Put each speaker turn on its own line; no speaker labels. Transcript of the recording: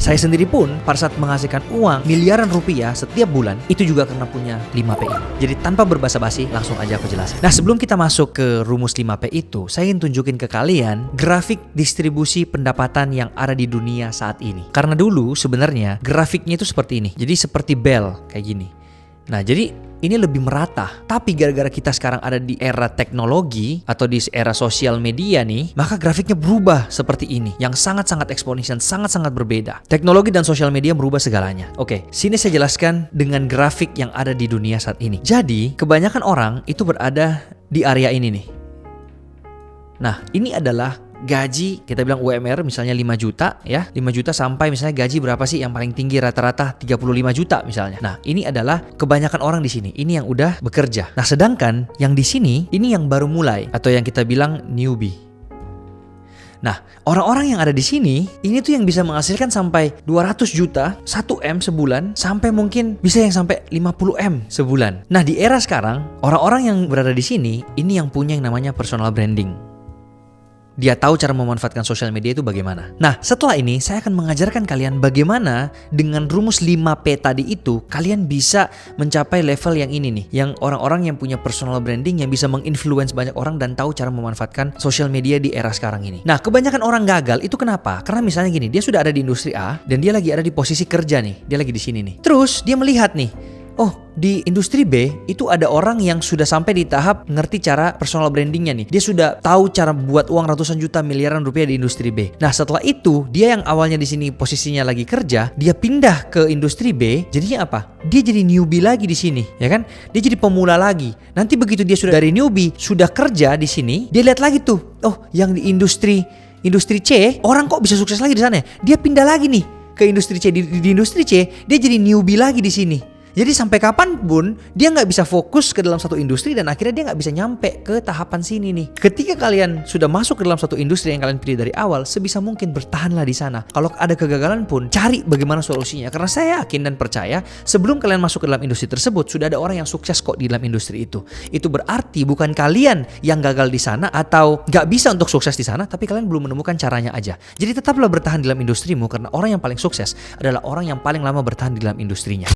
Saya sendiri pun pada saat menghasilkan uang miliaran rupiah setiap bulan, itu juga karena punya 5P. Jadi tanpa berbasa-basi, langsung aja aku jelasin. Nah, sebelum kita masuk ke rumus 5P itu, saya ingin tunjukin ke kalian grafik distribusi pendapatan yang ada di dunia saat ini. Karena dulu sebenarnya grafiknya itu seperti ini. Jadi seperti bell kayak gini. Nah, jadi ini lebih merata. Tapi gara-gara kita sekarang ada di era teknologi atau di era sosial media nih, maka grafiknya berubah seperti ini, yang sangat-sangat eksponensial, sangat-sangat berbeda. Teknologi dan sosial media merubah segalanya. Oke, sini saya jelaskan dengan grafik yang ada di dunia saat ini. Jadi, kebanyakan orang itu berada di area ini nih. Nah, ini adalah gaji, kita bilang UMR misalnya 5 juta ya, 5 juta sampai misalnya gaji berapa sih yang paling tinggi rata-rata 35 juta misalnya. Nah, ini adalah kebanyakan orang di sini. Ini yang udah bekerja. Nah, sedangkan yang di sini ini yang baru mulai atau yang kita bilang newbie. Nah, orang-orang yang ada di sini ini tuh yang bisa menghasilkan sampai 200 juta, 1M sebulan, sampai mungkin bisa yang sampai 50M sebulan. Nah, di era sekarang, orang-orang yang berada di sini ini yang punya yang namanya personal branding. Dia tahu cara memanfaatkan sosial media itu bagaimana. Nah, setelah ini saya akan mengajarkan kalian bagaimana dengan rumus 5P tadi itu kalian bisa mencapai level yang ini nih. Yang orang-orang yang punya personal branding yang bisa menginfluence banyak orang dan tahu cara memanfaatkan sosial media di era sekarang ini. Nah, kebanyakan orang gagal itu kenapa? Karena misalnya gini, dia sudah ada di industri A dan dia lagi ada di posisi kerja nih. Dia lagi di sini nih. Terus dia melihat nih, oh, di industri B itu ada orang yang sudah sampai di tahap ngerti cara personal brandingnya nih. Dia sudah tahu cara buat uang ratusan juta miliaran rupiah di industri B. Nah, setelah itu dia yang awalnya di sini posisinya lagi kerja, dia pindah ke industri B. Jadinya apa? Dia jadi newbie lagi di sini, ya kan? Dia jadi pemula lagi. Nanti begitu dia sudah dari newbie, sudah kerja di sini, dia lihat lagi tuh, oh, yang di industri C, orang kok bisa sukses lagi di sana. Dia pindah lagi nih ke industri C. Di industri C, dia jadi newbie lagi di sini. Jadi sampai kapanpun dia nggak bisa fokus ke dalam satu industri dan akhirnya dia nggak bisa nyampe ke tahapan sini nih. Ketika kalian sudah masuk ke dalam satu industri yang kalian pilih dari awal, sebisa mungkin bertahanlah di sana. Kalau ada kegagalan pun, cari bagaimana solusinya. Karena saya yakin dan percaya sebelum kalian masuk ke dalam industri tersebut, sudah ada orang yang sukses kok di dalam industri itu. Itu berarti bukan kalian yang gagal di sana atau nggak bisa untuk sukses di sana, tapi kalian belum menemukan caranya aja. Jadi tetaplah bertahan di dalam industrimu karena orang yang paling sukses adalah orang yang paling lama bertahan di dalam industrinya.